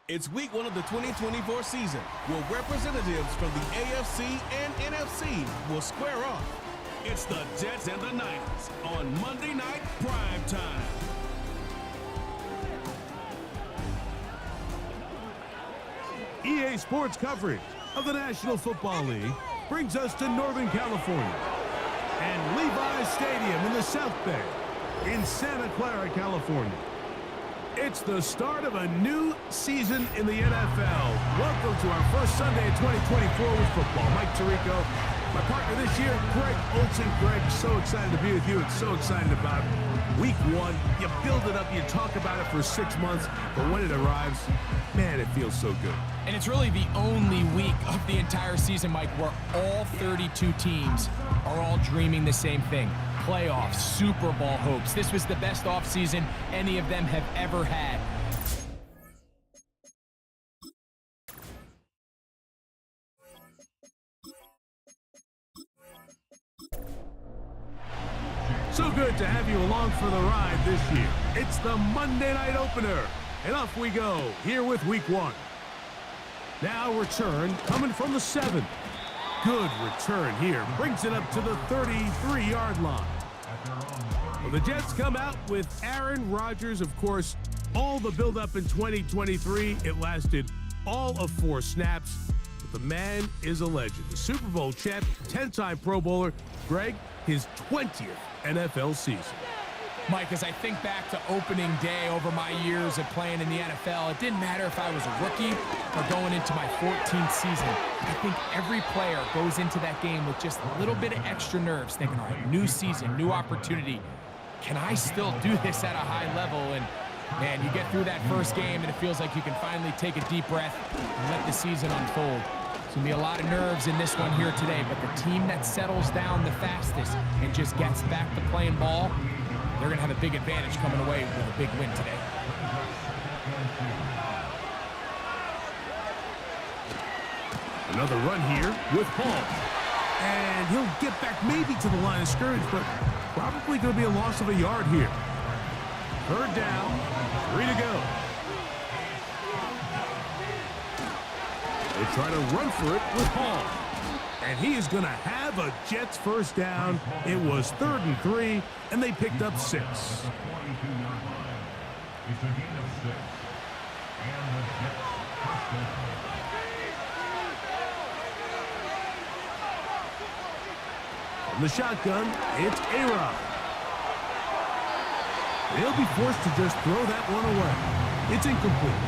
It's week 1 of the 2024 season, where representatives from the AFC and NFC will square off. It's the Jets and the Niners on Monday Night Prime Time. EA Sports coverage of the National Football League brings us to Northern California and Levi's Stadium in the South Bay in Santa Clara, California. It's the start of a new season in the NFL. Welcome to our first Sunday of 2024 with football. Mike Tirico, my partner this year, Greg Olsen. Greg, so excited to be with you and so excited about week 1. You build it up, you talk about it for 6 months, but when it arrives, man, it feels so good. And it's really the only week of the entire season, Mike, where all 32 teams are all dreaming the same thing. Playoffs, Super Bowl hopes. This was the best offseason any of them have ever had. So good to have you along for the ride this year. It's the Monday night opener, and off we go here with week 1. Now return coming from the 7. Good return here. Brings it up to the 33-yard line. Well, the Jets come out with Aaron Rodgers, of course. All the build-up in 2023, it lasted all of 4 snaps. But the man is a legend. The Super Bowl champ, 10-time Pro Bowler. Greg, his 20th NFL season. Mike, as I think back to opening day over my years of playing in the NFL, it didn't matter if I was a rookie or going into my 14th season. I think every player goes into that game with just a little bit of extra nerves, thinking, all right, new season, new opportunity. Can I still do this at a high level? And, man, you get through that first game, and it feels like you can finally take a deep breath and let the season unfold. There's going to be a lot of nerves in this one here today, but the team that settles down the fastest and just gets back to playing ball, they're going to have a big advantage coming away with a big win today. Another run here with Hall. And he'll get back maybe to the line of scrimmage, but probably going to be a loss of a yard here. 3rd down, 3 to go. They try to run for it with Hall. And he is going to have a Jets first down. It was 3rd and 3, and they picked up 6. From the shotgun, it's A-Rod. They'll be forced to just throw that one away. It's incomplete.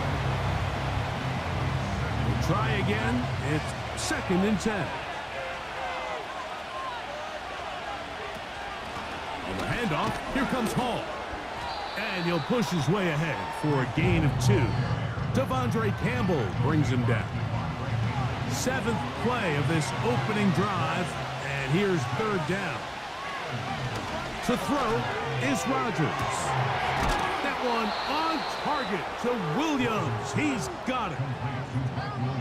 We'll try again. It's 2nd and 10. On the handoff, here comes Hall. And he'll push his way ahead for a gain of 2. Devondre Campbell brings him down. 7th play of this opening drive, and here's 3rd down. To throw is Rodgers. That one on target to Williams. He's got it.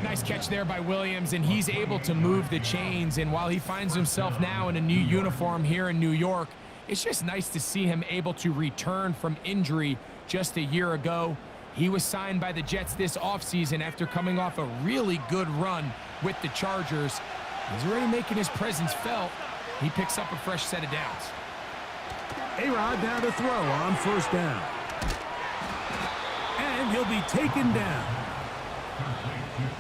Nice catch there by Williams, and he's able to move the chains. And while he finds himself now in a new uniform here in New York, it's just nice to see him able to return from injury just a year ago. He was signed by the Jets this offseason after coming off a really good run with the Chargers. He's already making his presence felt. He picks up a fresh set of downs. A-Rod down to throw on 1st down. And he'll be taken down.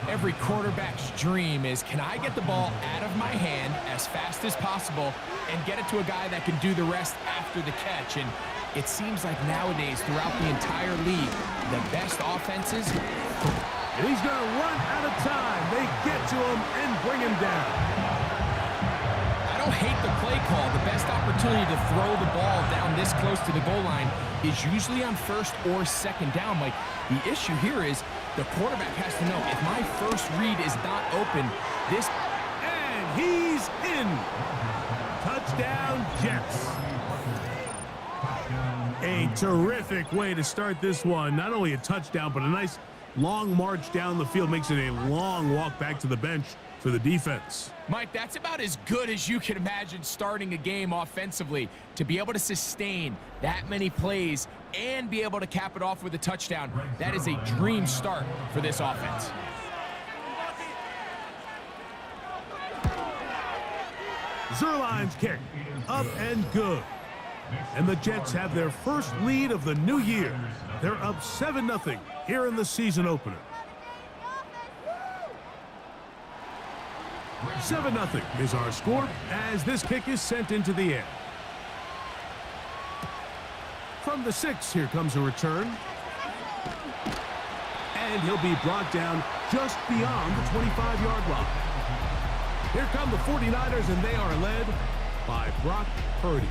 Every quarterback's dream is, can I get the ball out of my hand as fast as possible and get it to a guy that can do the rest after the catch? And it seems like nowadays, throughout the entire league, the best offenses... And he's going to run out of time. They get to him and bring him down. I don't hate the play call. The best opportunity to throw the ball down this close to the goal line is usually on 1st or 2nd down. Like, the issue here is the quarterback has to know, if my first read is not open, this... And he's in. Touchdown, Jets. A terrific way to start this one. Not only a touchdown, but a nice long march down the field. Makes it a long walk back to the bench for the defense. Mike, that's about as good as you can imagine starting a game offensively. To be able to sustain that many plays and be able to cap it off with a touchdown. That is a dream start for this offense. Zerline's kick, up and good. And the Jets have their first lead of the new year. They're up 7-0 here in the season opener. 7-0 is our score as this kick is sent into the air. From the 6, here comes a return. And he'll be brought down just beyond the 25-yard line. Here come the 49ers, and they are led by Brock Purdy.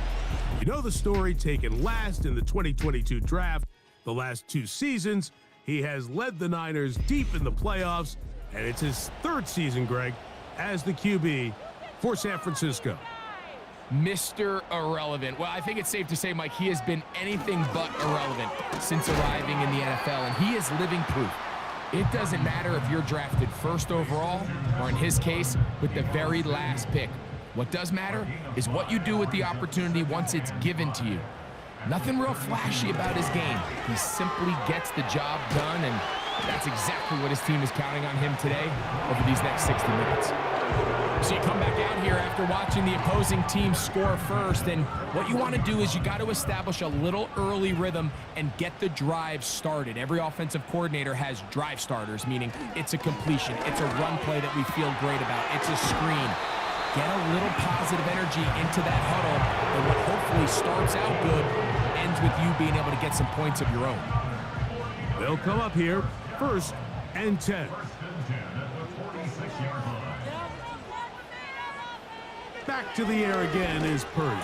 You know the story, taken last in the 2022 draft. The last 2 seasons, he has led the Niners deep in the playoffs, and it's his 3rd season, Greg, as the QB for San Francisco. Mr. Irrelevant. Well, I think it's safe to say, Mike, he has been anything but irrelevant since arriving in the NFL, and he is living proof. It doesn't matter if you're drafted 1st overall, or in his case, with the very last pick. What does matter is what you do with the opportunity once it's given to you. Nothing real flashy about his game. He simply gets the job done, and that's exactly what his team is counting on him today over these next 60 minutes. So you come back out here after watching the opposing team score first, and what you want to do is you got to establish a little early rhythm and get the drive started. Every offensive coordinator has drive starters, meaning it's a completion, it's a run play that we feel great about, it's a screen. Get a little positive energy into that huddle, and what hopefully starts out good ends with you being able to get some points of your own. They'll come up here, 1st and 10. Back to the air again is Purdy.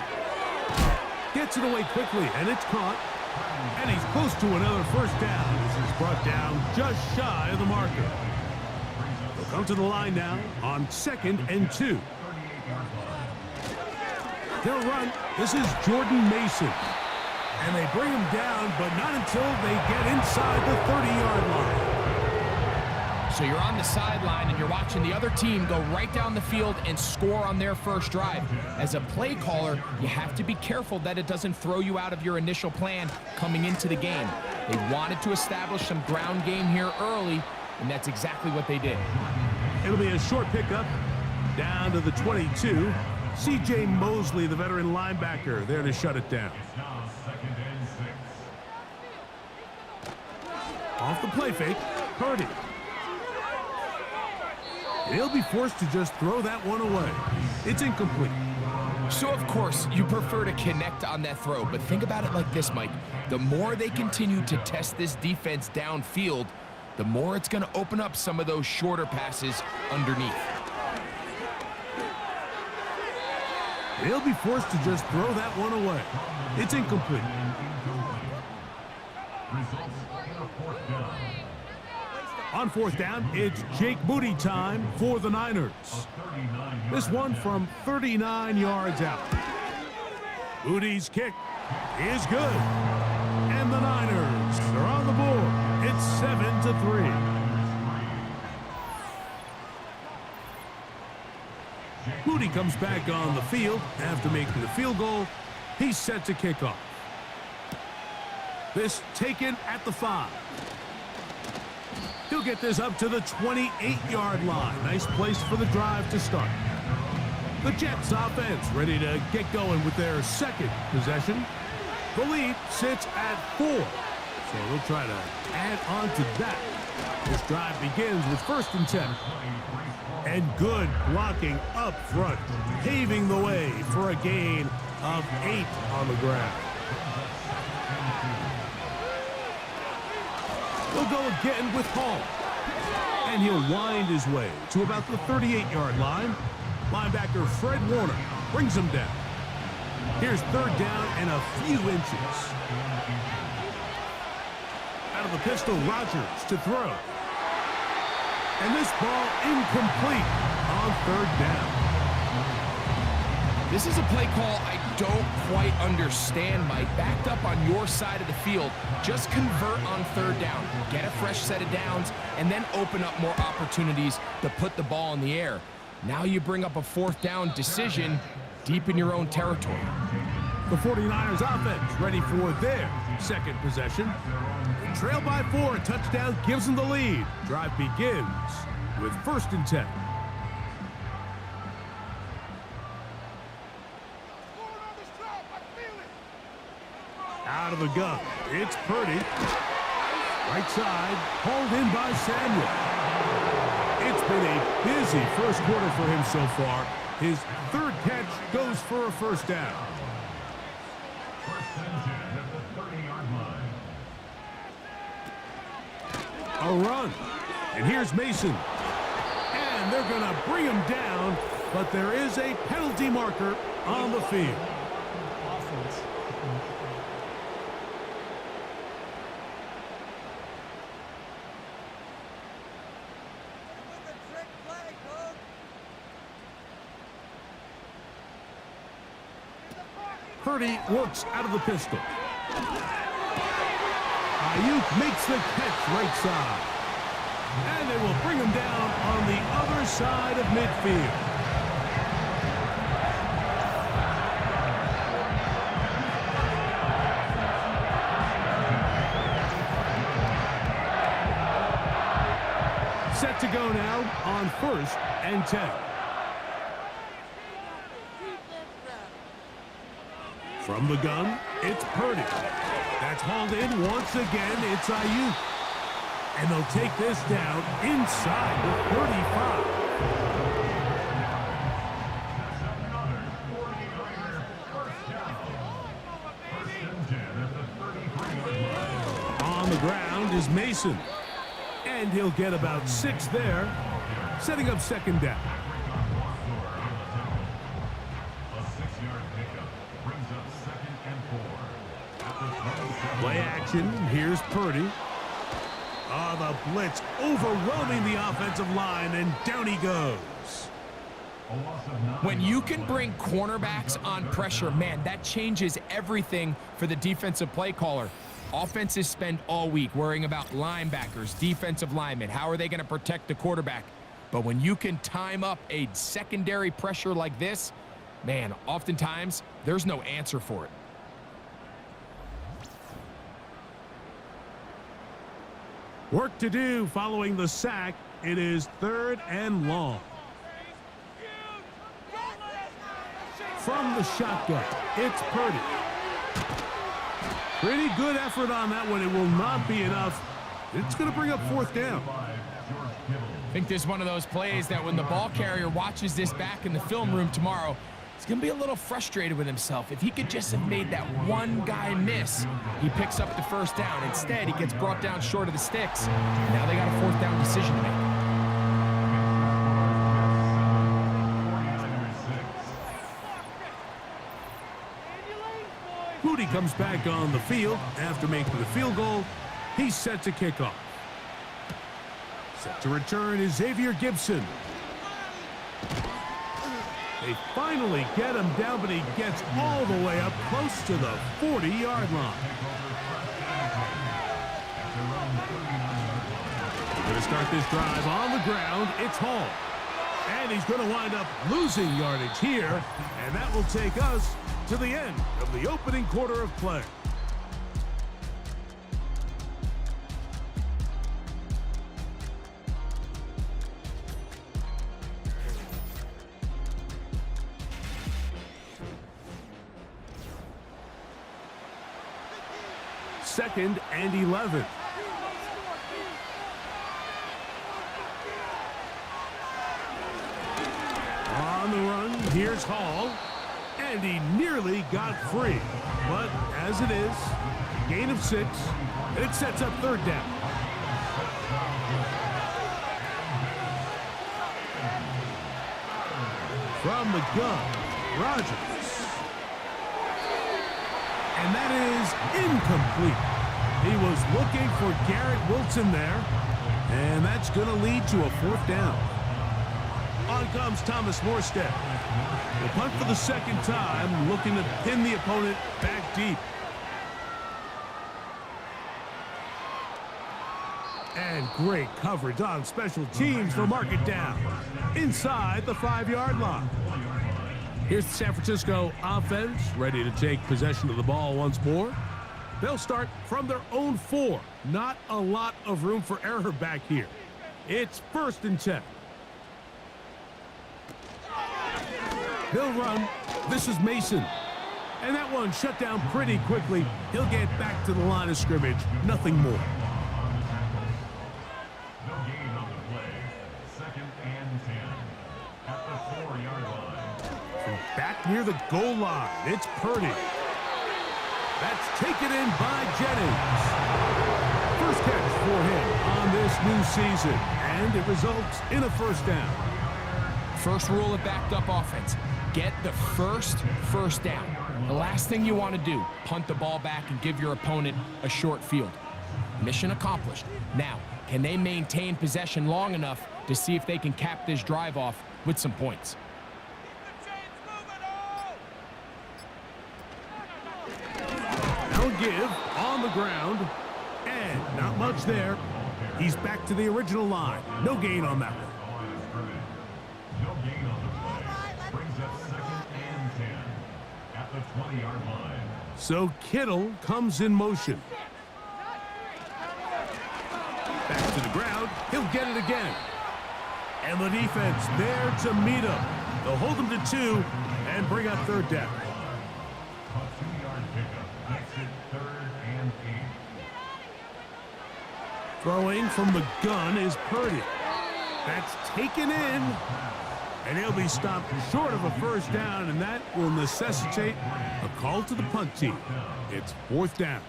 Gets it away quickly, and it's caught. And he's close to another 1st down. This is brought down just shy of the marker. They'll come to the line now on 2nd and 2. They'll run. This is Jordan Mason. And they bring him down, but not until they get inside the 30-yard line. So you're on the sideline and you're watching the other team go right down the field and score on their first drive. As a play caller, you have to be careful that it doesn't throw you out of your initial plan coming into the game. They wanted to establish some ground game here early, and that's exactly what they did. It'll be a short pickup down to the 22. C.J. Mosley, the veteran linebacker, there to shut it down. Off the play fake, Purdy. He'll be forced to just throw that one away. It's incomplete. So, of course, you prefer to connect on that throw, but think about it like this, Mike. The more they continue to test this defense downfield, the more it's going to open up some of those shorter passes underneath. He'll be forced to just throw that one away. It's incomplete. On 4th down, it's Jake Moody time for the Niners. This one from 39 yards out. Moody's kick is good. And the Niners are on the board. It's 7-3. Moody comes back on the field after making the field goal. He's set to kick off. This taken at the 5. He'll get this up to the 28-yard line. Nice place for the drive to start. The Jets offense ready to get going with their 2nd possession. The lead sits at 4. So they'll try to add on to that. This drive begins with 1st and 10. And good blocking up front, paving the way for a gain of 8 on the ground. They'll go again with Hall. And he'll wind his way to about the 38-yard line. Linebacker Fred Warner brings him down. Here's 3rd down and a few inches. Out of the pistol, Rodgers to throw. And this ball incomplete on 3rd down. This is a play call I don't quite understand, Mike. Backed up on your side of the field, just convert on 3rd down. Get a fresh set of downs, and then open up more opportunities to put the ball in the air. Now you bring up a 4th down decision deep in your own territory. The 49ers offense ready for their second possession. They trail by 4. A touchdown gives them the lead. Drive begins with 1st and 10. Out of the gun, it's Purdy. Right side, hauled in by Samuel. It's been a busy first quarter for him so far. His 3rd catch goes for a 1st down. A run. And here's Mason. And they're going to bring him down, but there is a penalty marker on the field. Purdy works out of the pistol. Ayuk makes the catch right side. And they will bring him down on the other side of midfield. Set to go now on 1st and 10. From the gun, it's Purdy. That's hauled in once again. It's Ayuk. And they'll take this down inside the 35. On the ground is Mason. And he'll get about 6 there, setting up 2nd down. Play action. Here's Purdy. The blitz overwhelming the offensive line, and down he goes. When you can bring cornerbacks on pressure, man, that changes everything for the defensive play caller. Offenses spend all week worrying about linebackers, defensive linemen. How are they going to protect the quarterback? But when you can time up a secondary pressure like this, man, oftentimes there's no answer for it. Work to do following the sack. It is 3rd and long. From the shotgun, it's Purdy. Pretty good effort on that one. It will not be enough. It's going to bring up 4th down. I think this is one of those plays that when the ball carrier watches this back in the film room tomorrow, he's going to be a little frustrated with himself. If he could just have made that one guy miss, he picks up the 1st down. Instead, he gets brought down short of the sticks. Now they got a 4th down decision to make. Moody comes back on the field after making the field goal. He's set to kick off. Set to return is Xavier Gibson. They finally get him down, but he gets all the way up close to the 40-yard line. Going to start this drive on the ground. It's Hall. And he's going to wind up losing yardage here. And that will take us to the end of the opening quarter of play. Second and 11. On the run, here's Hall. And he nearly got free. But as it is, gain of 6. And it sets up 3rd down. From the gun, Rodgers. And that is incomplete. He was looking for Garrett Wilson there. And that's going to lead to a 4th down. On comes Thomas Morstead. The punt for the 2nd time, looking to pin the opponent back deep. And great coverage on special teams to mark it down inside the 5-yard line. Here's the San Francisco offense, ready to take possession of the ball once more. They'll start from their own 4. Not a lot of room for error back here. It's 1st and 10. He'll run. This is Mason. And that one shut down pretty quickly. He'll get back to the line of scrimmage. Nothing more. No gain on the play. 2nd and 10. At the 4-yard line. From back near the goal line, it's Purdy. That's taken in by Jennings. First catch for him on this new season, and it results in a 1st down. First rule of backed up offense, get the first down. The last thing you want to do, punt the ball back and give your opponent a short field. Mission accomplished. Now, can they maintain possession long enough to see if they can cap this drive off with some points? Give on the ground, and not much there. He's back to the original line. No gain on that one. No gain on the play. Brings up 2nd and 10 at the 20-yard line. So Kittle comes in motion. Back to the ground. He'll get it again. And the defense there to meet him. They'll hold him to 2 and bring up 3rd down. A 2-yard pickup makes it 3rd and 8. Throwing from the gun is Purdy. That's taken in. And he'll be stopped short of a 1st down, and that will necessitate a call to the punt team. It's 4th down.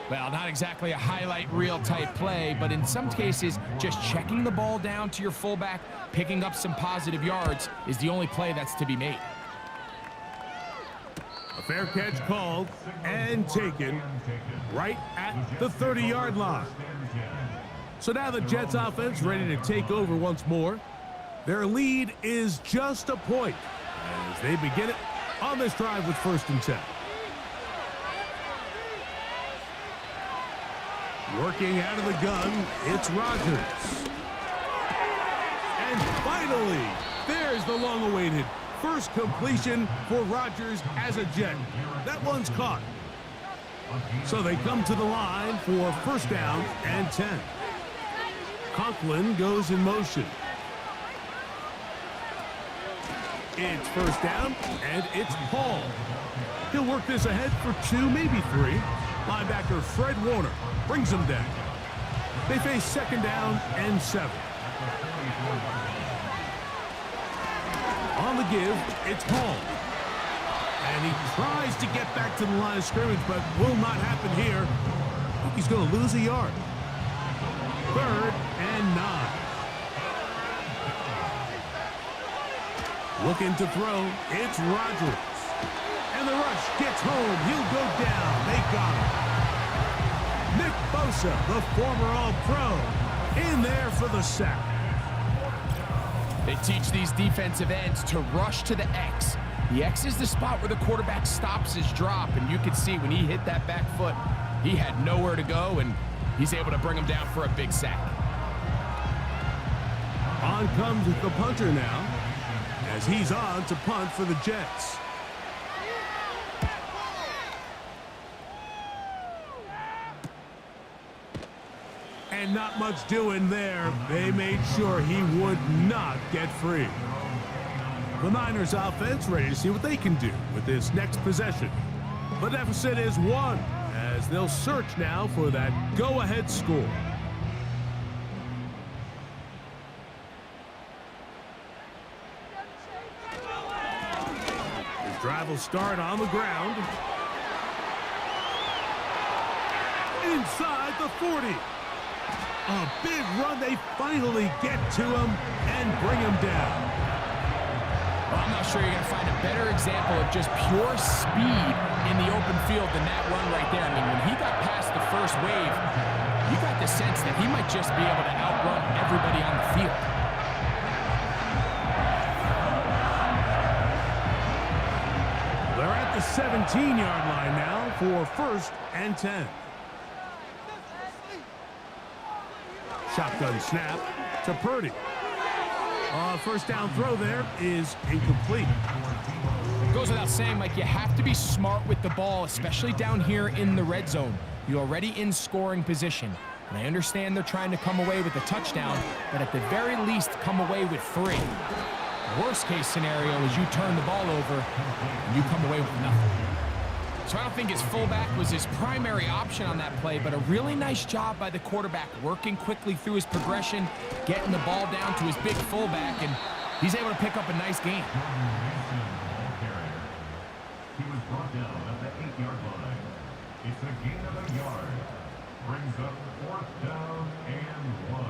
Well, not exactly a highlight reel type play, but in some cases, just checking the ball down to your fullback, picking up some positive yards is the only play that's to be made. A fair catch called and taken right at the 30-yard line. So now the Jets offense ready to take over once more. Their lead is just a point as they begin it on this drive with 1st and 10. Working out of the gun, it's Rodgers. And finally, there's the long-awaited first completion for Rodgers as a Jet. That one's caught. So they come to the line for 1st down and 10. Conklin goes in motion. It's 1st down, and it's Paul. He'll work this ahead for 2, maybe 3. Linebacker Fred Warner brings him down. They face 2nd down and 7. On the give, it's Hall. And he tries to get back to the line of scrimmage, but will not happen here. I think he's going to lose a yard. 3rd and 9. Looking to throw, it's Rodgers. And the rush gets home. He'll go down. They got him. Nick Bosa, the former All-Pro, in there for the sack. They teach these defensive ends to rush to the X. The X is the spot where the quarterback stops his drop, and you can see when he hit that back foot, he had nowhere to go, and he's able to bring him down for a big sack. On comes the punter now, as he's on to punt for the Jets. And not much doing there. They made sure he would not get free. The Niners offense ready to see what they can do with this next possession. The deficit is 1, as they'll search now for that go-ahead score. His drive will start on the ground. Inside the 40. A big run. They finally get to him and bring him down. Well, I'm not sure you're going to find a better example of just pure speed in the open field than that run right there. I mean, when he got past the first wave, you got the sense that he might just be able to outrun everybody on the field. They're at the 17-yard line now for 1st and 10. Shotgun snap to Purdy. First down throw there is incomplete. Goes without saying, Mike, you have to be smart with the ball, especially down here in the red zone. You're already in scoring position. And I understand they're trying to come away with a touchdown, but at the very least, come away with 3. Worst case scenario is you turn the ball over and you come away with nothing. So I don't think his fullback was his primary option on that play, but a really nice job by the quarterback working quickly through his progression, getting the ball down to his big fullback, and he's able to pick up a nice gain. He was brought down at the 8-yard line. It's a gain of a yard. Brings up 4th down and 1.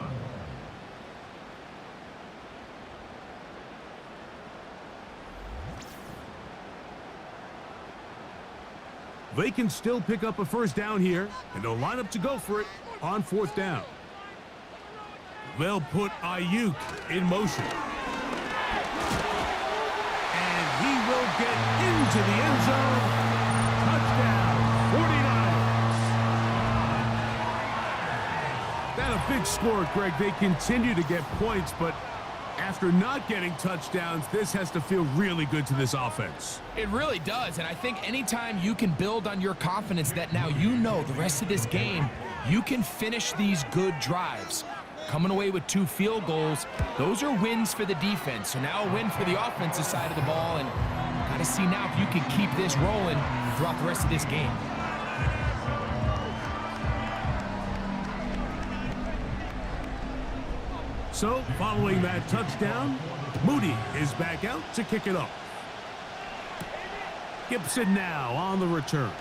They can still pick up a first down here, and they'll line up to go for it on 4th down. They'll put Ayuk in motion. And he will get into the end zone. Touchdown, 49ers. That a big score, Greg. They continue to get points, but after not getting touchdowns, this has to feel really good to this offense. It really does, and I think anytime you can build on your confidence that now you know the rest of this game, you can finish these good drives. Coming away with 2 field goals, those are wins for the defense. So now a win for the offensive side of the ball, and got to see now if you can keep this rolling throughout the rest of this game. So, following that touchdown, Moody is back out to kick it off. Gibson now on the return.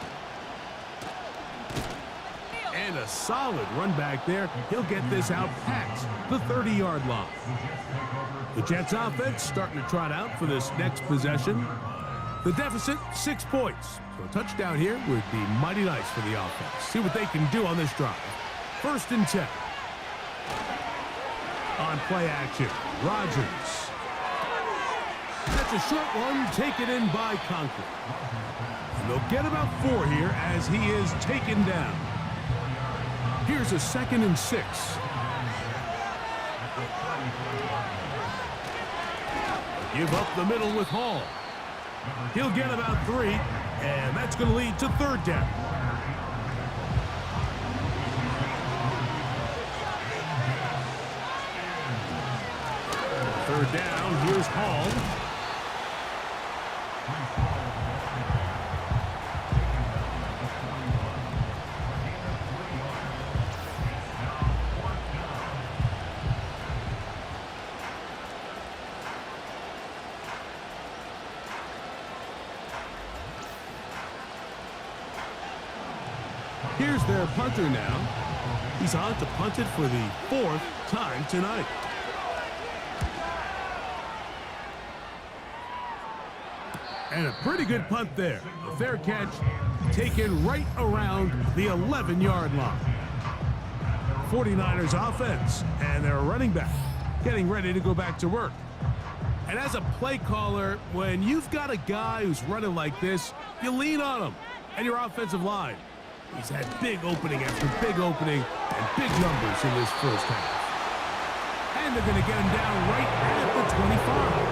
And a solid run back there. He'll get this out past the 30-yard line. The Jets offense starting to trot out for this next possession. The deficit, 6 points. So a touchdown here would be mighty nice for the offense. See what they can do on this drive. 1st and 10. On play action, Rodgers. That's a short one, taken in by Conklin. And they'll get about 4 here as he is taken down. Here's a 2nd and 6. Give up the middle with Hall. He'll get about 3, and that's going to lead to 3rd down. 3rd down, here's Hall. Here's their punter now. He's on to punt it for the 4th time tonight. And a pretty good punt there. A fair catch taken right around the 11-yard line. 49ers offense and their running back getting ready to go back to work. And as a play caller, when you've got a guy who's running like this, you lean on him and your offensive line. He's had big opening after big opening and big numbers in this first half. And they're going to get him down right at the 25.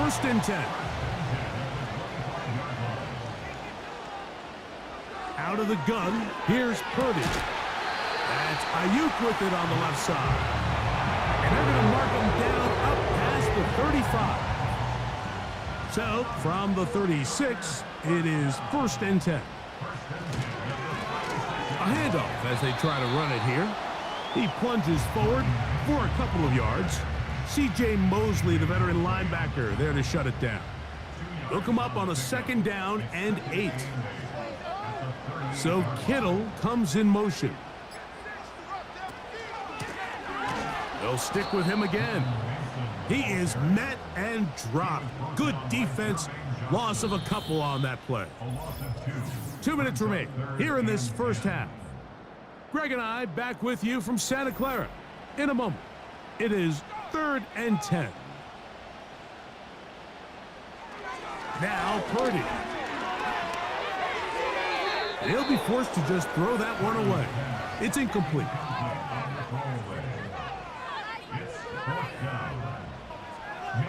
1st and 10. Out of the gun, here's Purdy. That's Ayuk with it on the left side. And they're going to mark him down up past the 35. So, from the 36, it is 1st and 10. A handoff as they try to run it here. He plunges forward for a couple of yards. C.J. Mosley, the veteran linebacker, there to shut it down. They'll come up on a 2nd down and 8. So Kittle comes in motion. They'll stick with him again. He is met and dropped. Good defense. Loss of a couple on that play. 2 minutes remain here in this first half. Greg and I back with you from Santa Clara in a moment. It is 3rd and 10. Now Purdy. He'll be forced to just throw that one away. It's incomplete.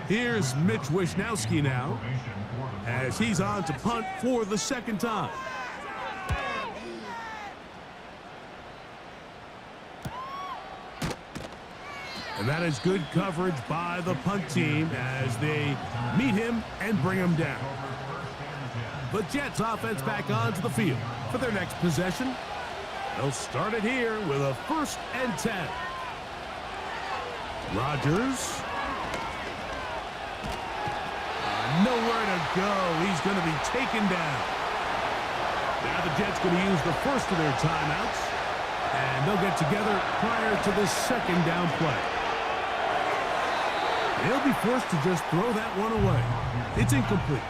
Here's Mitch Wisnowski now, as he's on to punt for the second time. And that is good coverage by the punt team as they meet him and bring him down. The Jets offense back onto the field for their next possession. They'll start it here with a 1st and 10. Rodgers. Nowhere to go. He's going to be taken down. Now the Jets going to use the first of their timeouts, and they'll get together prior to the second down play. They'll be forced to just throw that one away. It's incomplete.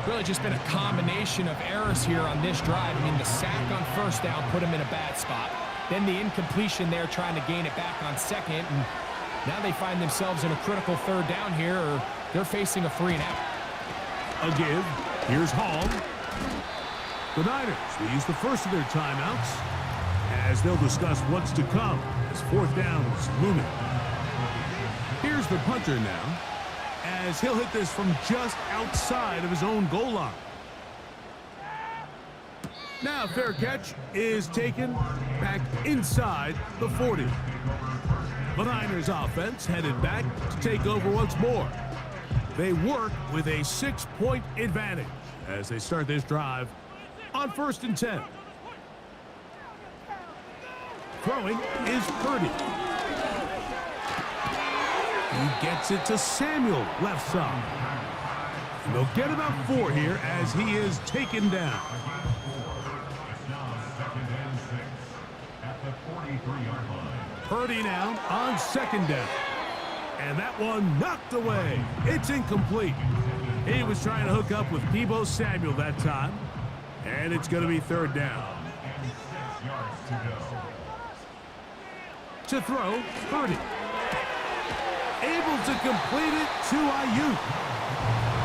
Really just been a combination of errors here on this drive. I mean, the sack on 1st down put him in a bad spot. Then the incompletion there trying to gain it back on 2nd. And now they find themselves in a critical 3rd down here, or they're facing a 3 and out. A give. Here's Hall. The Niners will use the first of their timeouts as they'll discuss what's to come as 4th down is looming. Here's the punter now, as he'll hit this from just outside of his own goal line. Now fair catch is taken back inside the 40. The Niners offense headed back to take over once more. They work with a 6-point advantage as they start this drive on 1st and 10. Throwing is Purdy. He gets it to Samuel, left side. And they'll get about 4 here as he is taken down. It's now 2nd and 6 at the 43-yard line. Purdy now on 2nd down. And that one knocked away. It's incomplete. He was trying to hook up with Deebo Samuel that time. And it's going to be 3rd down. And 6 yards to go. To throw, Purdy. Able to complete it to Ayuk.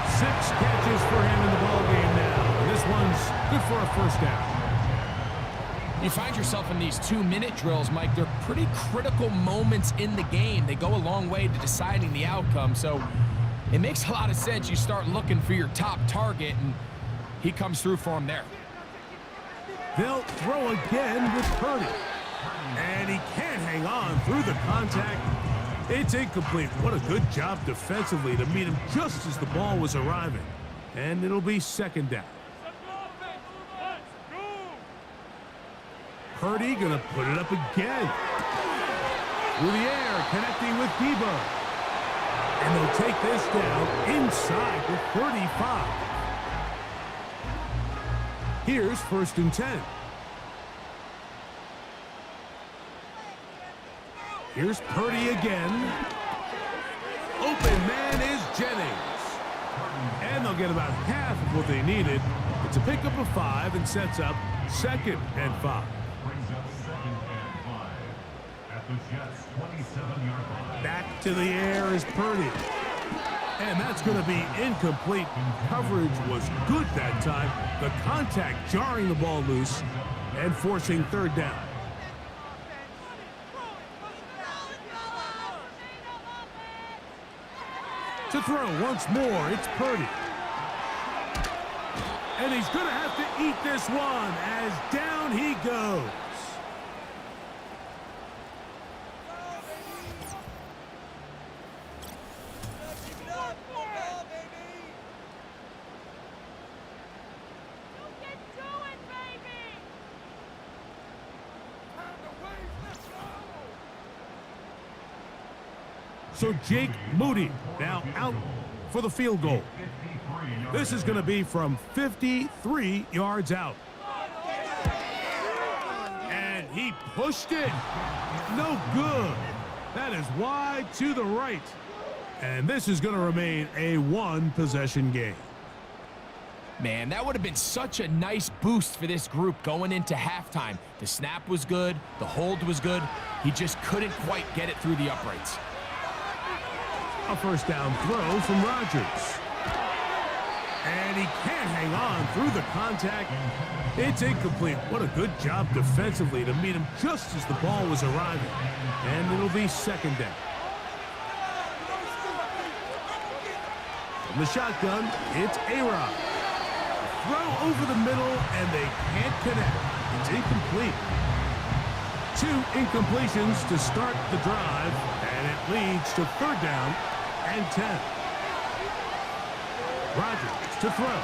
6 catches for him in the ballgame now. And this one's good for a 1st down. You find yourself in these 2-minute drills, Mike. They're pretty critical moments in the game. They go a long way to deciding the outcome. So it makes a lot of sense. You start looking for your top target, and he comes through for him there. They'll throw again with Purdy. And he can't hang on through the contact. It's incomplete. What a good job defensively to meet him just as the ball was arriving. And it'll be 2nd down. Purdy gonna put it up again. Through the air, connecting with Deebo. And they'll take this down inside the 35. Here's 1st and 10. Here's Purdy again. Open man is Jennings. And they'll get about half of what they needed. It's a pickup of 5 and sets up 2nd and 5. Brings up 2nd and 5 at the Jets' 27-yard line. Back to the air is Purdy. And that's going to be incomplete. Coverage was good that time. The contact jarring the ball loose and forcing 3rd down. To throw once more, it's Purdy. And he's going to have to eat this one as down he goes. So Jake Moody now out for the field goal. This is going to be from 53 yards out. And he pushed it. No good. That is wide to the right. And this is going to remain a 1-possession game. Man, that would have been such a nice boost for this group going into halftime. The snap was good. The hold was good. He just couldn't quite get it through the uprights. A 1st down throw from Rodgers. And he can't hang on through the contact. It's incomplete. What a good job defensively to meet him just as the ball was arriving. And it'll be 2nd down. From the shotgun, it's A-Rod. Throw over the middle, and they can't connect. It's incomplete. 2 incompletions to start the drive, and it leads to 3rd down and 10. Rodgers to throw.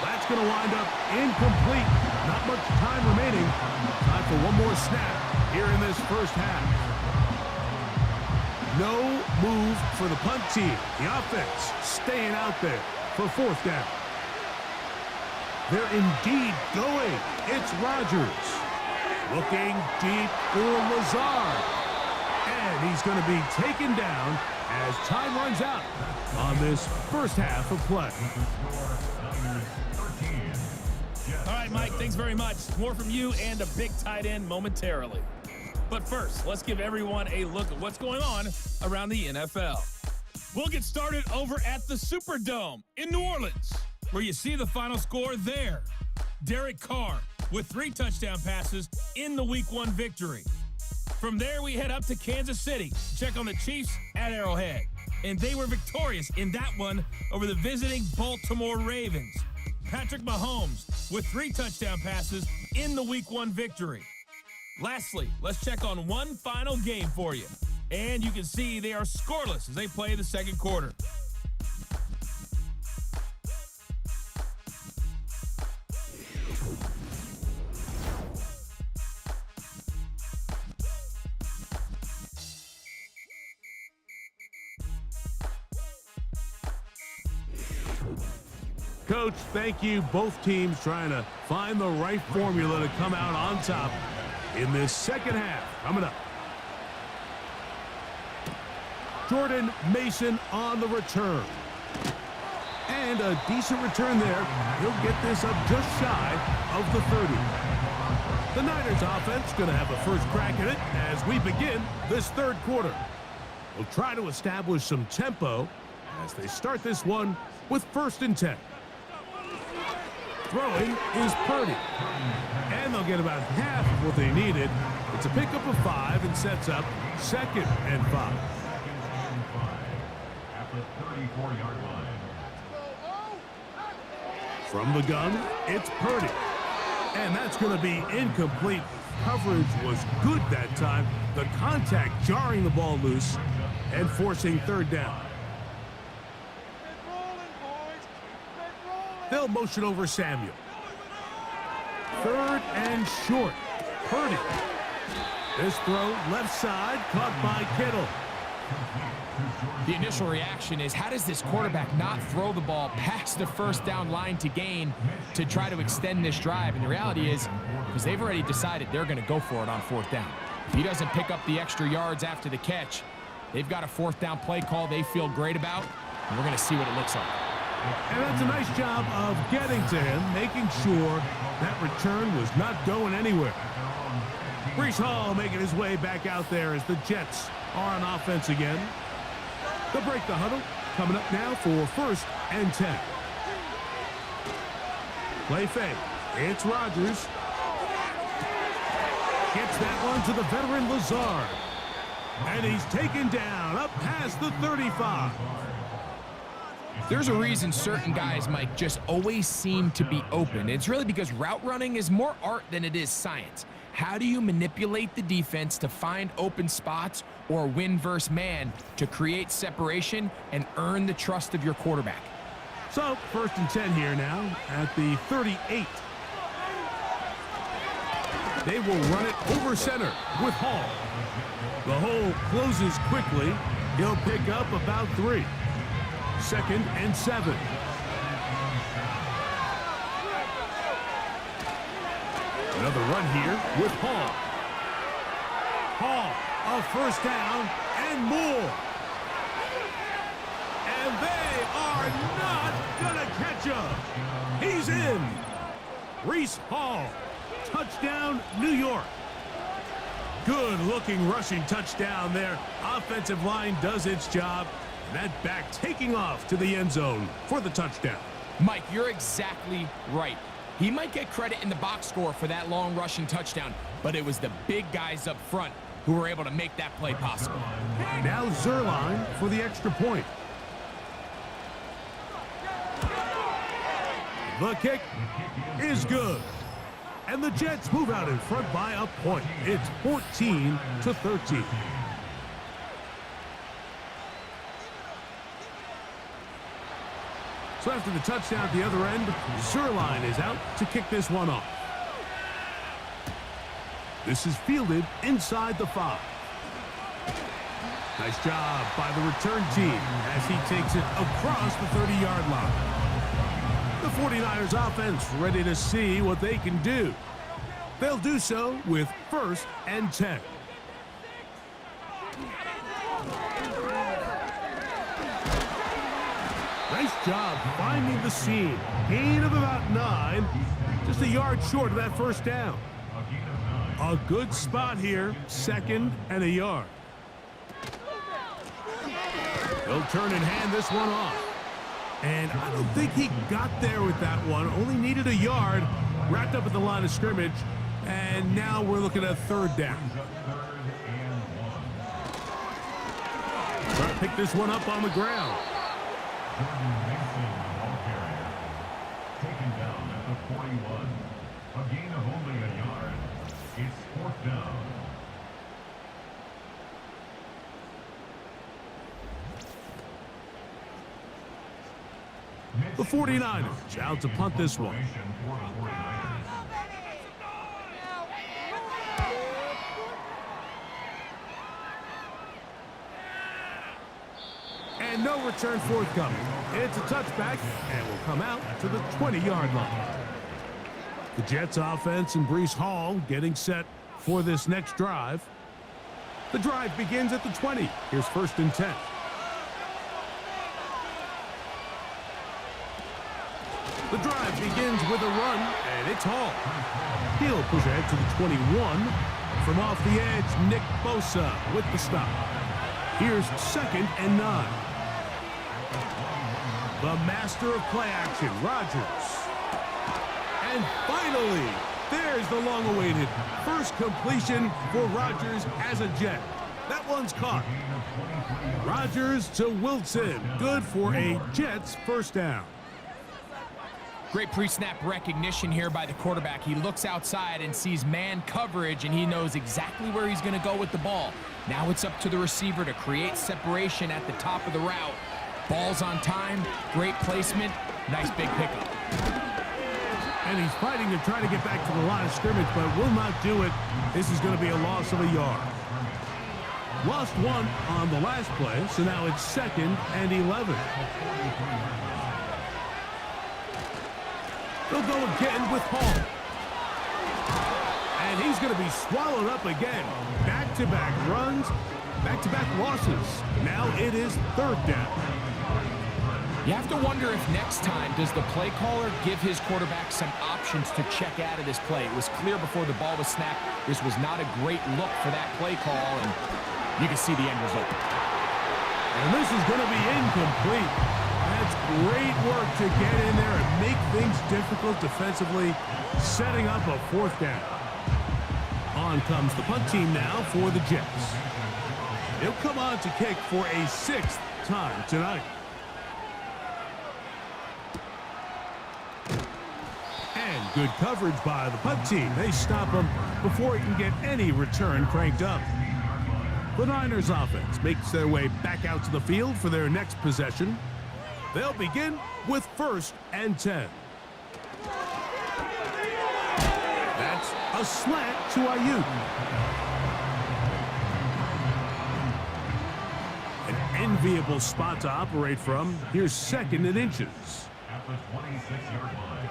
That's going to wind up incomplete. Not much time remaining. Time for one more snap here in this first half. No move for the punt team. The offense staying out there for 4th down. They're indeed going. It's Rodgers. Looking deep for Lazard. And he's going to be taken down as time runs out on this first half of play. All right, Mike, thanks very much. More from you and a big tight end momentarily. But first, let's give everyone a look at what's going on around the NFL. We'll get started over at the Superdome in New Orleans, where you see the final score there. Derek Carr with 3 touchdown passes in the Week 1 victory. From there, we head up to Kansas City, check on the Chiefs at Arrowhead. And they were victorious in that one over the visiting Baltimore Ravens. Patrick Mahomes with 3 touchdown passes in the Week 1 victory. Lastly, let's check on one final game for you. And you can see they are scoreless as they play the second quarter. Coach, thank you. Both teams trying to find the right formula to come out on top in this second half. Coming up. Jordan Mason on the return. And a decent return there. He'll get this up just shy of the 30. The Niners offense going to have a first crack at it as we begin this third quarter. We'll try to establish some tempo as they start this one with 1st and 10. Throwing is Purdy. And they'll get about half of what they needed. It's a pickup of 5 and sets up 2nd and 5. At the 34-yard line. From the gun, it's Purdy. And that's going to be incomplete. Coverage was good that time. The contact jarring the ball loose and forcing 3rd down. They'll motion over Samuel. 3rd and short. Purdy. This throw left side caught by Kittle. The initial reaction is, how does this quarterback not throw the ball past the 1st down line to gain to try to extend this drive? And the reality is, because they've already decided they're going to go for it on 4th down. If he doesn't pick up the extra yards after the catch, they've got a 4th down play call they feel great about, and we're going to see what it looks like. And that's a nice job of getting to him, making sure that return was not going anywhere. Breece Hall making his way back out there as the Jets are on offense again. They'll break the huddle. Coming up now for 1st and 10. Play fake. It's Rodgers. Gets that one to the veteran Lazard. And he's taken down up past the 35. There's a reason certain guys, Mike, just always seem to be open. It's really because route running is more art than it is science. How do you manipulate the defense to find open spots or win versus man to create separation and earn the trust of your quarterback? So, 1st and 10 here now at the 38. They will run it over center with Hall. The hole closes quickly. He'll pick up about 3. 2nd and 7. Another run here with Hall. Hall, a 1st down and more. And they are not going to catch up. He's in. Breece Hall, touchdown, New York. Good-looking rushing touchdown there. Offensive line does its job. That back taking off to the end zone for the touchdown. Mike, you're exactly right. He might get credit in the box score for that long rushing touchdown, but it was the big guys up front who were able to make that play possible. Now Zerline for the extra point. The kick is good. And the Jets move out in front by a point. It's 14-13. So after the touchdown at the other end, Zerline is out to kick this one off. This is fielded inside the 5. Nice job by the return team as he takes it across the 30-yard line. The 49ers offense ready to see what they can do. They'll do so with 1st and 10. Nice job finding the seam. Gain of about 9. Just a yard short of that first down. A good spot here. 2nd and a yard. They'll turn and hand this one off. And I don't think he got there with that one. Only needed a yard. Wrapped up at the line of scrimmage. And now we're looking at 3rd down. Trying to pick this one up on the ground. Taken down at the 41. A gain of only a yard. It's 4th down. The 49ers out to punt this one. And no return forthcoming. It's a touchback and will come out to the 20-yard line. The Jets offense and Breece Hall getting set for this next drive. The drive begins at the 20. Here's 1st and 10. The drive begins with a run, and it's Hall. He'll push ahead to the 21. From off the edge, Nick Bosa with the stop. Here's 2nd and 9. The master of play action, Rodgers. And finally, there's the long-awaited first completion for Rodgers as a Jet. That one's caught. Rodgers to Wilson. Good for a Jets 1st down. Great pre-snap recognition here by the quarterback. He looks outside and sees man coverage, and he knows exactly where he's going to go with the ball. Now it's up to the receiver to create separation at the top of the route. Ball's on time, great placement, nice big pickup. And he's fighting to try to get back to the line of scrimmage, but will not do it. This is going to be a loss of a yard. Lost 1 on the last play, so now it's 2nd and 11. They'll go again with Hall. And he's going to be swallowed up again. Back-to-back runs, back-to-back losses. Now it is 3rd down. You have to wonder if next time does the play caller give his quarterback some options to check out of this play. It was clear before the ball was snapped this was not a great look for that play call, and you can see the end result. And this is going to be incomplete. That's great work to get in there and make things difficult defensively, setting up a 4th down. On comes the punt team now for the Jets. They'll come on to kick for a 6th time tonight. And good coverage by the punt team. They stop him before he can get any return cranked up. The Niners offense makes their way back out to the field for their next possession. They'll begin with 1st and 10. That's a slant to Ayuk. An enviable spot to operate from. Here's 2nd and inches. At the 26-yard line.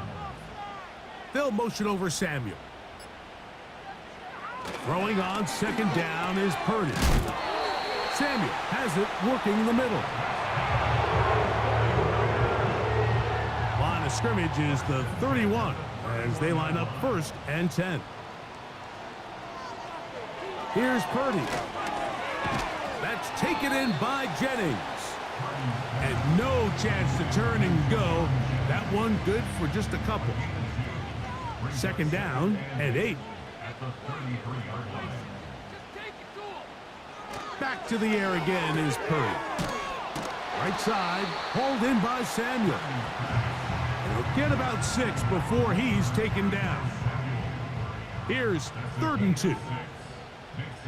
They'll motion over Samuel. Throwing on 2nd down is Purdy. Samuel has it working in the middle. Line of scrimmage is the 31 as they line up 1st and 10. Here's Purdy. That's taken in by Jennings. And no chance to turn and go. That one good for just a couple. 2nd down and 8. At the 33-yard line. Back to the air again is Purdy. Right side, hauled in by Samuel. And he'll get about 6 before he's taken down. Here's 3rd and 2. Makes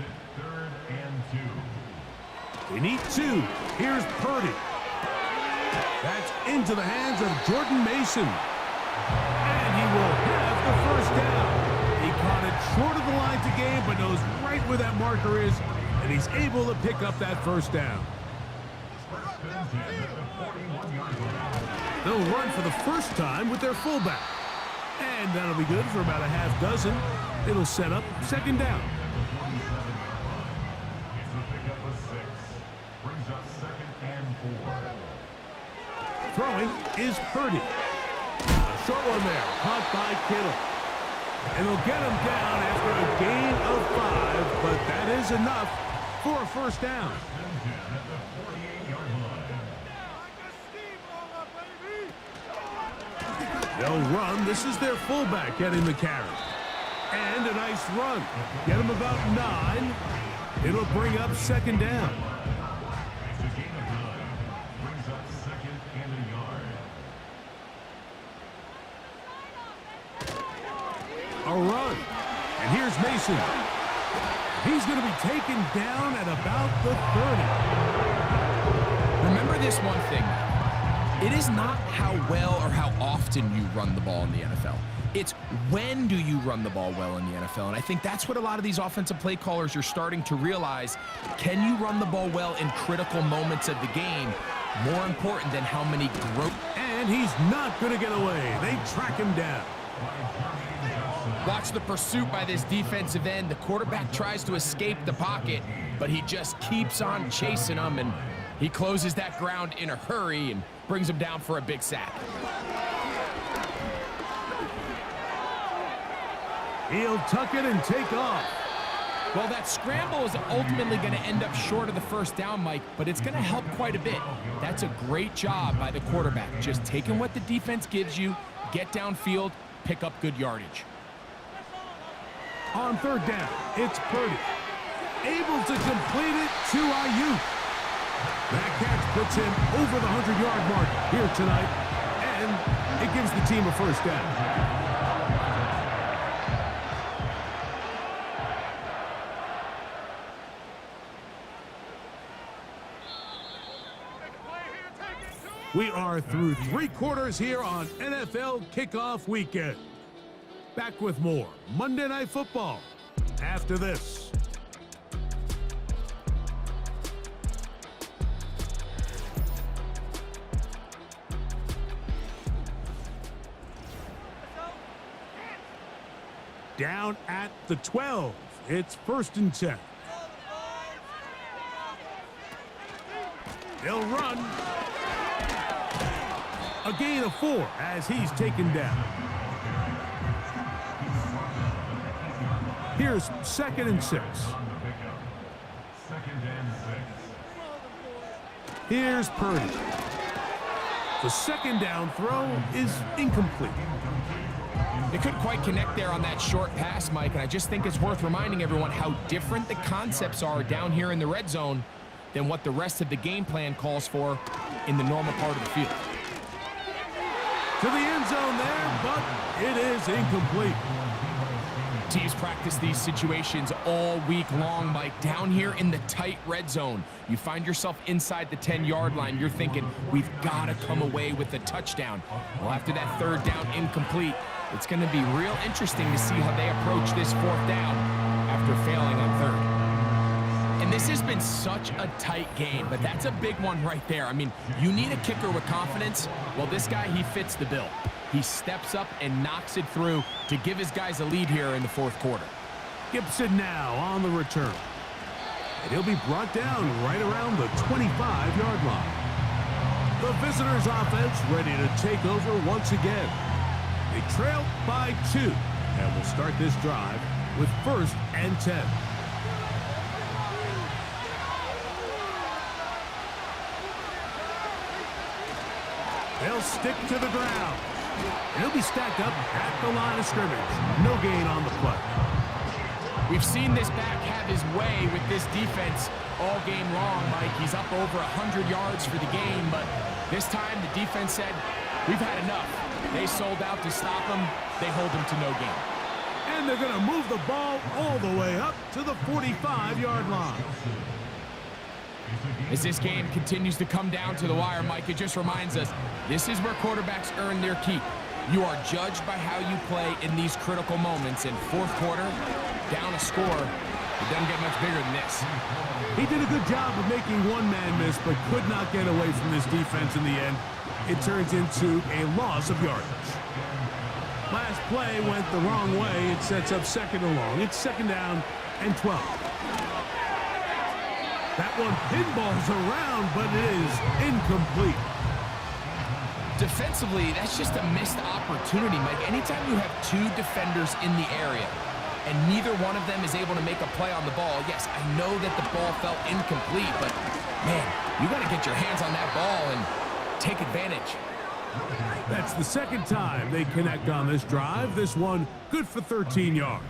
it 3rd and 2. They need 2. Here's Purdy. That's into the hands of Jordan Mason. And he will have the first down. He caught it short of the line to gain, but knows right where that marker is, and he's able to pick up that first down. They'll run for the first time with their fullback. And that'll be good for about a half dozen. It'll set up 2nd down. It's a pickup of 6. Brings up 2nd and 4. Throwing is Purdy. A short one there, caught by Kittle. And they'll get him down after a gain of 5, but that is enough for a first down. At the 48-yard line. They'll run. This is their fullback getting the carry. And a nice run. Get him about 9. It'll bring up 2nd down. It's a gain of 9. Brings up 2nd and a yard. A run. And here's Mason. He's going to be taken down at about the 30. Remember this one thing. It is not how well or how often you run the ball in the NFL. It's when do you run the ball well in the NFL. And I think that's what a lot of these offensive play callers are starting to realize. Can you run the ball well in critical moments of the game? More important than how many And he's not going to get away. They track him down. Watch the pursuit by this defensive end. The quarterback tries to escape the pocket, but he just keeps on chasing him, and he closes that ground in a hurry and brings him down for a big sack. He'll tuck it and take off. Well, that scramble is ultimately going to end up short of the first down, Mike, but it's going to help quite a bit. That's a great job by the quarterback. Just taking what the defense gives you, get downfield, pick up good yardage. On 3rd down, it's Purdy. Able to complete it to Ayuk. That catch puts him over the 100-yard mark here tonight, and it gives the team a first down. We are through 3 quarters here on NFL Kickoff Weekend. Back with more Monday Night Football after this. Down at the 12. It's 1st and 10. They'll run. A gain of 4 as he's taken down. Here's 2nd and 6. 2nd and 6. Here's Purdy. The 2nd down throw is incomplete. They couldn't quite connect there on that short pass, Mike, and I just think it's worth reminding everyone how different the concepts are down here in the red zone than what the rest of the game plan calls for in the normal part of the field. To the end zone there, but it is incomplete. Teams practice these situations all week long, Mike. Down here in the tight red zone, you find yourself inside the 10-yard line. You're thinking, we've got to come away with a touchdown. Well, after that 3rd down incomplete, it's going to be real interesting to see how they approach this 4th down after failing on 3rd. And this has been such a tight game, but that's a big one right there. I mean, you need a kicker with confidence. Well, this guy, he fits the bill. He steps up and knocks it through to give his guys a lead here in the 4th quarter. Gibson now on the return. And he'll be brought down right around the 25-yard line. The visitors' offense ready to take over once again. They trail by 2 and will start this drive with 1st and 10. They'll stick to the ground. He'll be stacked up at the line of scrimmage. No gain on the play. We've seen this back have his way with this defense all game long, Mike. He's up over 100 yards for the game, but this time the defense said, we've had enough. They sold out to stop him. They hold him to no gain. And they're going to move the ball all the way up to the 45-yard line. As this game continues to come down to the wire, Mike, it just reminds us, this is where quarterbacks earn their keep. You are judged by how you play in these critical moments. In fourth quarter, down a score, it doesn't get much bigger than this. He did a good job of making one man miss, but could not get away from this defense in the end. It turns into a loss of yardage. Last play went the wrong way. It sets up second and long. It's second down and 12. That one pinballs around, but it is incomplete. Defensively, that's just a missed opportunity, Mike. Anytime you have two defenders in the area and neither one of them is able to make a play on the ball, yes, I know that the ball felt incomplete, but, man, you got to get your hands on that ball and take advantage. That's the second time they connect on this drive. This one good for 13 yards.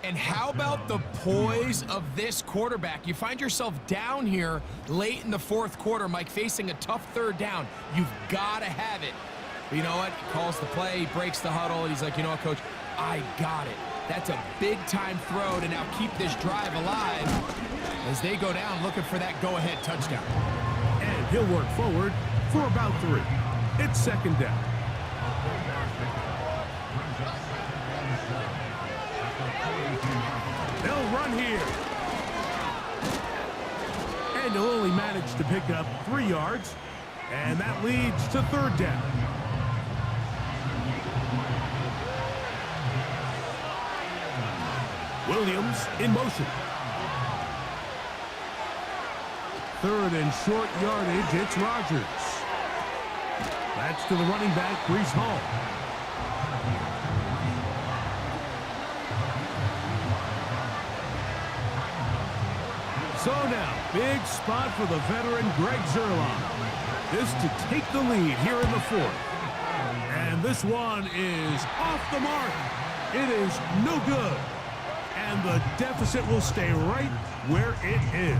And how about the poise of this quarterback? You find yourself down here late in the fourth quarter, Mike, facing a tough third down. You've got to have it. But you know what? He calls the play, he breaks the huddle, and he's like, you know what, Coach? I got it. That's a big-time throw to now keep this drive alive as they go down looking for that go-ahead touchdown. And he'll work forward for about 3. It's second down. They'll run here. And he'll only manage to pick up 3 yards. And that leads to third down. Williams in motion. Third and short yardage, it's Rodgers. That's to the running back, Breece Hall. So now, big spot for the veteran Greg Zuerlein. This to take the lead here in the fourth. And this one is off the mark. It is no good. And the deficit will stay right where it is.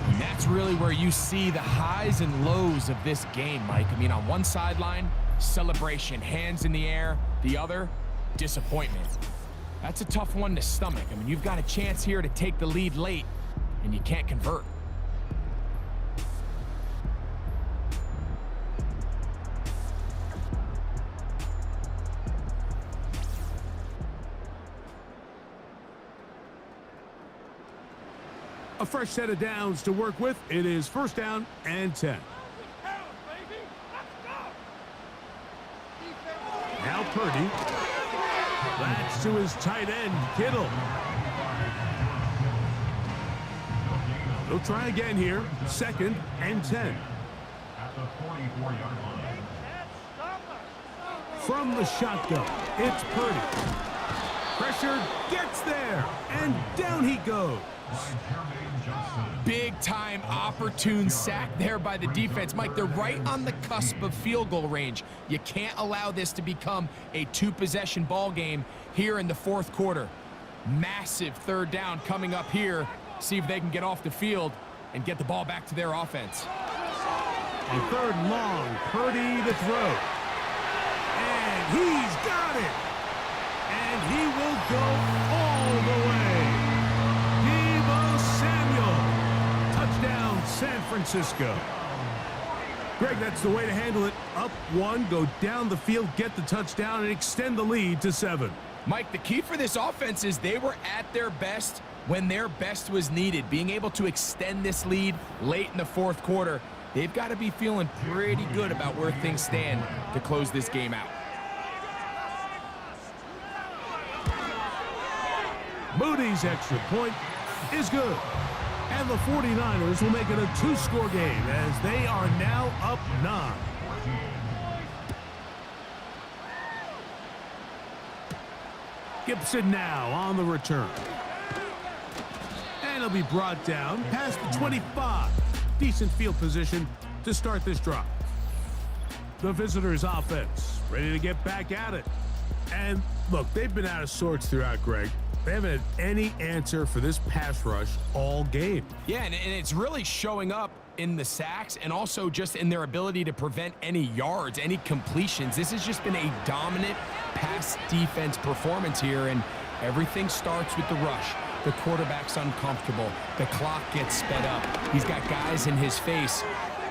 And that's really where you see the highs and lows of this game, Mike. I mean, on one sideline, celebration, hands in the air. The other, disappointment. That's a tough one to stomach. I mean, you've got a chance here to take the lead late, and you can't convert. A fresh set of downs to work with. It is first down and 10. Now Purdy. That's to his tight end, Kittle. They'll try again here. Second and 10. At the 44-yard line. From the shotgun, it's Purdy. Pressure gets there, and down he goes. Big-time opportune sack there by the defense. Mike, they're right on the cusp of field goal range. You can't allow this to become a two-possession ball game here in the fourth quarter. Massive third down coming up here. See if they can get off the field and get the ball back to their offense. On third and long, Purdy to throw. And he's got it. And he will go all the way. Touchdown, San Francisco. Greg, that's the way to handle it. Up one, go down the field, get the touchdown, and extend the lead to 7. Mike, the key for this offense is they were at their best when their best was needed. Being able to extend this lead late in the fourth quarter, they've got to be feeling pretty good about where things stand to close this game out. Moody's extra point is good. And the 49ers will make it a 2-score game as they are now up 9. Gibson now on the return. And he'll be brought down past the 25. Decent field position to start this drive. The visitors' offense ready to get back at it. And look, they've been out of sorts throughout, Greg. They haven't had any answer for this pass rush all game. Yeah, and it's really showing up in the sacks and also just in their ability to prevent any yards, any completions. This has just been a dominant pass defense performance here, and everything starts with the rush. The quarterback's uncomfortable. The clock gets sped up. He's got guys in his face.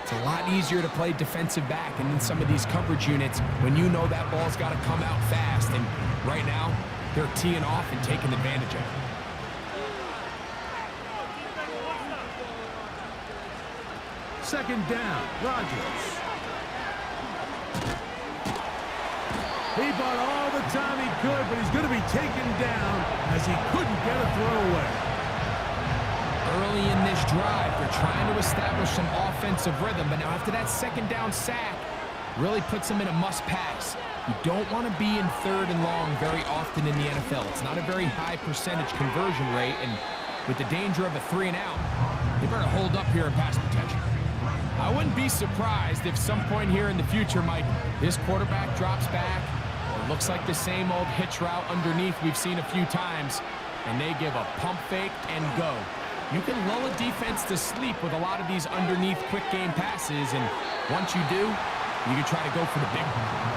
It's a lot easier to play defensive back and in some of these coverage units when you know that ball's got to come out fast. And right now, they're teeing off and taking advantage of it. Second down, Rodgers. He bought all the time he could, but he's going to be taken down as he couldn't get a throw away. Early in this drive, they're trying to establish some offensive rhythm, but now after that second down sack, really puts them in a must-pass. You don't want to be in third and long very often in the NFL. It's not a very high percentage conversion rate, and with the danger of a 3-and-out, you better hold up here in pass protection. I wouldn't be surprised if some point here in the future, Mike, this quarterback drops back. It looks like the same old hitch route underneath we've seen a few times, and they give a pump fake and go. You can lull a defense to sleep with a lot of these underneath quick game passes, and once you do, you can try to go for the big one.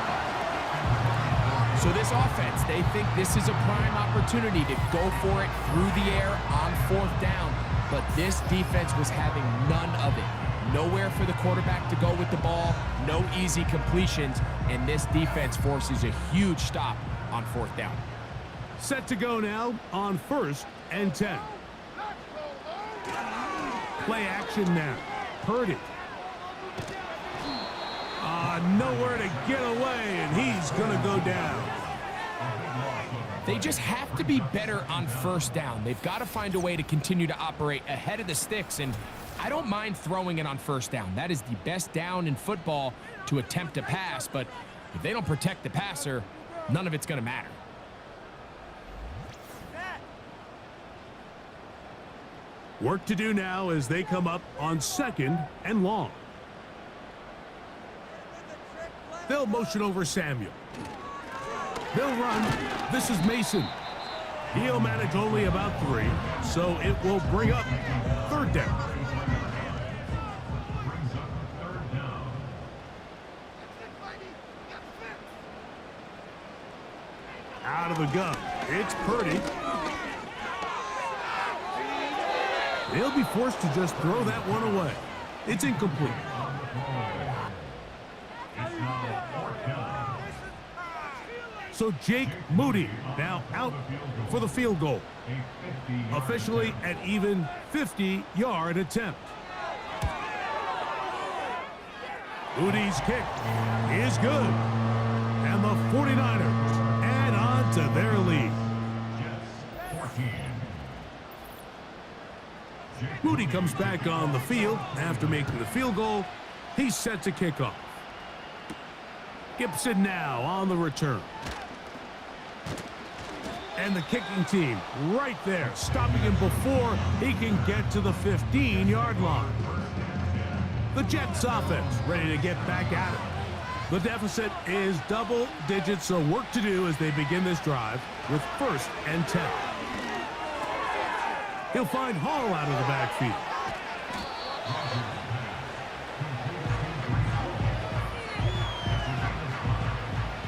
So this offense, they think this is a prime opportunity to go for it through the air on fourth down, but this defense was having none of it. Nowhere for the quarterback to go with the ball, no easy completions, and this defense forces a huge stop on fourth down. Set to go now on 1st and 10. Play action now. Purdy. Nowhere to get away, and he's going to go down. They just have to be better on first down. They've got to find a way to continue to operate ahead of the sticks, and I don't mind throwing it on first down. That is the best down in football to attempt a pass, but if they don't protect the passer, none of it's going to matter. Work to do now as they come up on 2nd and long. They'll motion over Samuel. They'll run. This is Mason. He'll manage only about 3, so it will bring up 3rd down. Out of the gun. It's Purdy. They'll be forced to just throw that one away. It's incomplete. So Jake Moody now out for the field goal. Officially an even 50-yard attempt. Moody's kick is good. And the 49ers add on to their lead. Moody comes back on the field after making the field goal. He's set to kick off. Gibson now on the return. And the kicking team right there, stopping him before he can get to the 15-yard line. The Jets offense ready to get back at it. The deficit is double digits, so work to do as they begin this drive with 1st and 10. He'll find Hall out of the backfield.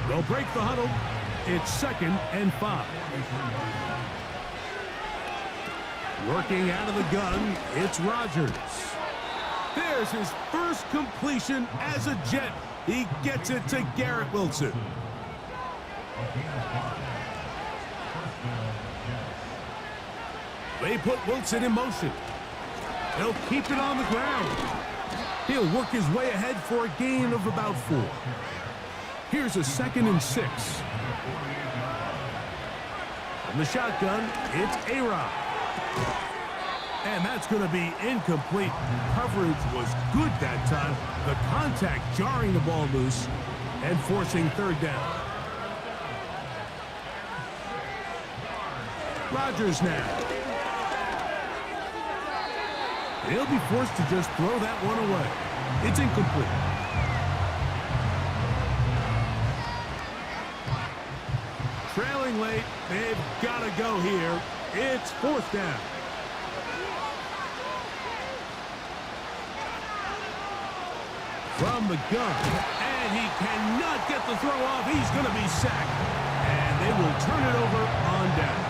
They'll break the huddle. It's 2nd and 5. Working out of the gun, it's Rodgers. There's his first completion as a Jet. He gets it to Garrett Wilson. They put Wilson in motion. They'll keep it on the ground. He'll work his way ahead for a gain of about 4. Here's a 2nd and 6. From the shotgun, it's A-Rod. And that's going to be incomplete. Coverage was good that time. The contact jarring the ball loose and forcing 3rd down. Rodgers now. He'll be forced to just throw that one away. It's incomplete. trailing late. They've got to go here. It's 4th down. From the gun, and he cannot get the throw off. He's going to be sacked, and they will turn it over on down.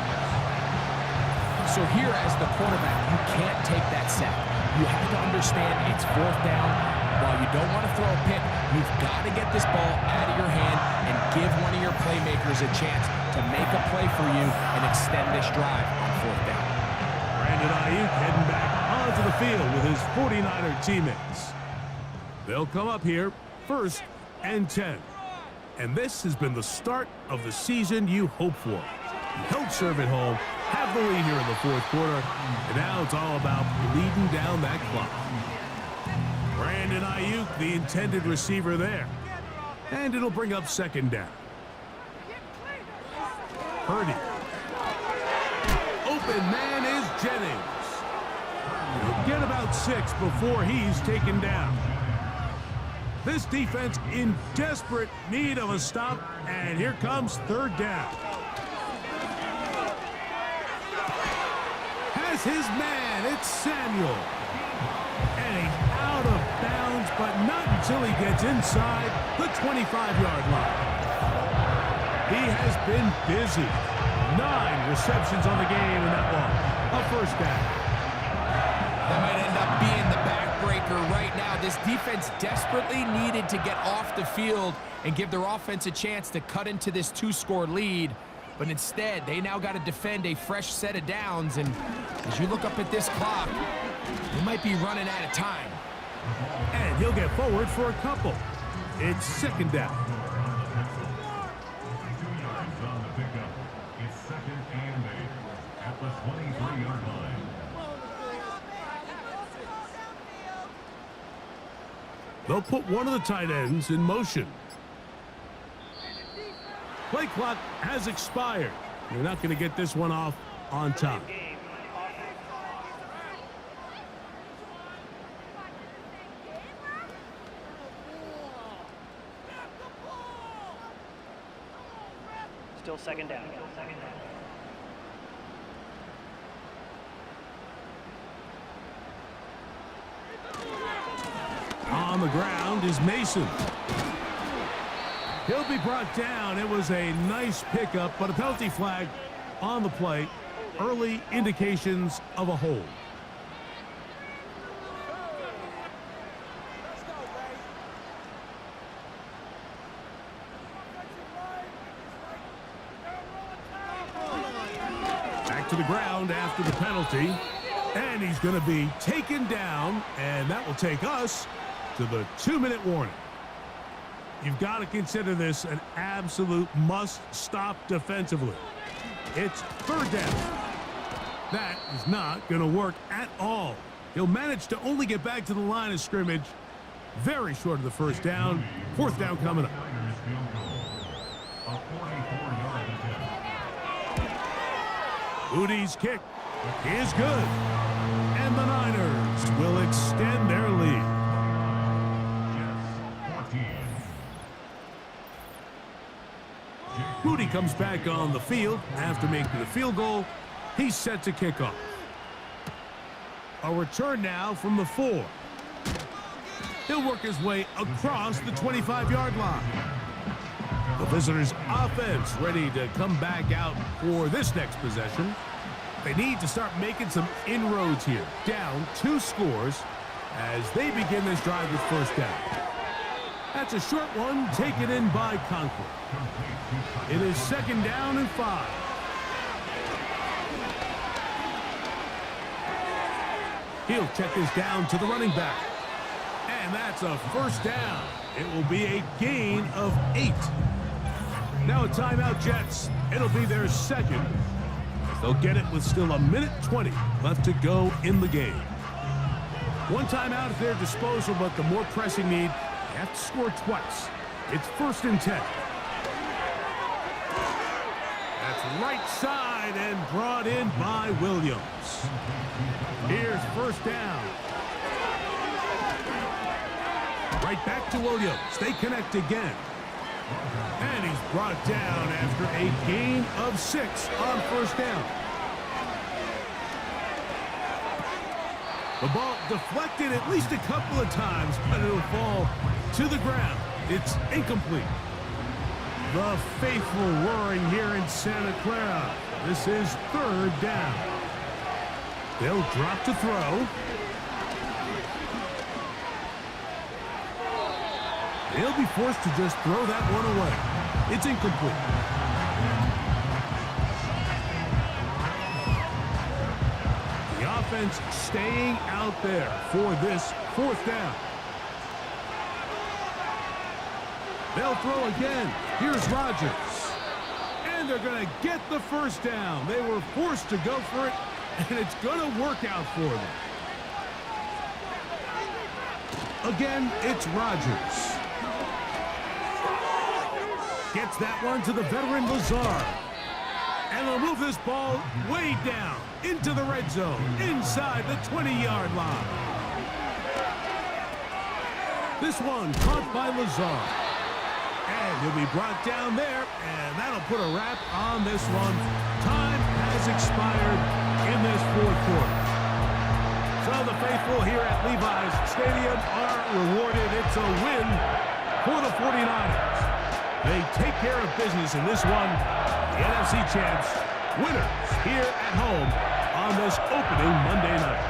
So here as the quarterback, you can't take that sack. You have to understand it's 4th down. While you don't want to throw a pick, you've got to get this ball out of your hand and give one of your playmakers a chance to make a play for you and extend this drive on 4th down. Brandon Ayuk heading back onto the field with his 49er teammates. They'll come up here, 1st and 10. And this has been the start of the season you hope for. You help serve at home, have the lead here in the 4th quarter, and now it's all about bleeding down that clock. Brandon Ayuk, the intended receiver there. And it'll bring up 2nd down. Purdy. Open man is Jennings. He'll get about 6 before he's taken down. This defense in desperate need of a stop, and here comes 3rd down. Has his man, it's Samuel. And he's out of bounds, but not until he gets inside the 25-yard line. He has been busy. 9 receptions on the game in that one. A 1st down. That might end up being the backbreaker right now. This defense desperately needed to get off the field and give their offense a chance to cut into this 2-score lead. But instead, they now got to defend a fresh set of downs. And as you look up at this clock, they might be running out of time. And he'll get forward for a couple. It's 2nd down. 2 yards on the pickup. It's 2nd and 8 at the 23-yard line. They'll put one of the tight ends in motion. Play clock has expired. They're not going to get this one off on time. Still 2nd down. On the ground is Mason. He'll be brought down. It was a nice pickup, but a penalty flag on the play. Early indications of a hold. Back to the ground after the penalty. And he's going to be taken down, and that will take us to the 2-minute warning. You've got to consider this an absolute must-stop defensively. It's 3rd down. That is not going to work at all. He'll manage to only get back to the line of scrimmage. Very short of the 1st down. 4th down coming up. Udi's kick is good. And the Niners will extend their lead. Moody comes back on the field after making the field goal. He's set to kick off. A return now from the 4. He'll work his way across the 25-yard line. The visitors' offense ready to come back out for this next possession. They need to start making some inroads here. Down 2 scores as they begin this drive with 1st down. That's a short one taken in by Conklin. It is 2nd down and 5. He'll check this down to the running back. And that's a 1st down. It will be a gain of 8. Now a timeout, Jets. It'll be their 2nd. They'll get it with still 1:20 left to go in the game. One timeout at their disposal, but the more pressing need, they have to score twice. It's 1st and 10. That's right side and brought in by Williams. Here's 1st down. Right back to Williams. They connect again. And he's brought down after a gain of 6 on first down. The ball deflected at least a couple of times, but it'll fall to the ground. It's incomplete. The faithful roaring here in Santa Clara. This is 3rd down. They'll drop to throw. They'll be forced to just throw that one away. It's incomplete. The offense staying out there for this 4th down. They'll throw again. Here's Rodgers. And they're going to get the first down. They were forced to go for it, and it's going to work out for them. Again, it's Rodgers. Gets that one to the veteran Lazard. And they'll move this ball way down into the red zone, inside the 20-yard line. This one caught by Lazard. And he'll be brought down there, and that'll put a wrap on this one. Time has expired in this 4th quarter. So the faithful here at Levi's Stadium are rewarded. It's a win for the 49ers. They take care of business in this one. The NFC champs, winners here at home on this opening Monday night.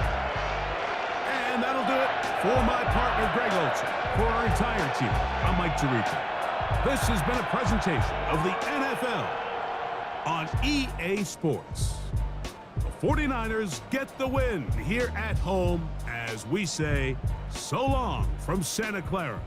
And that'll do it for my partner, Greg Olson. For our entire team, I'm Mike Tirico. This has been a presentation of the NFL on EA Sports. The 49ers get the win here at home as we say so long from Santa Clara.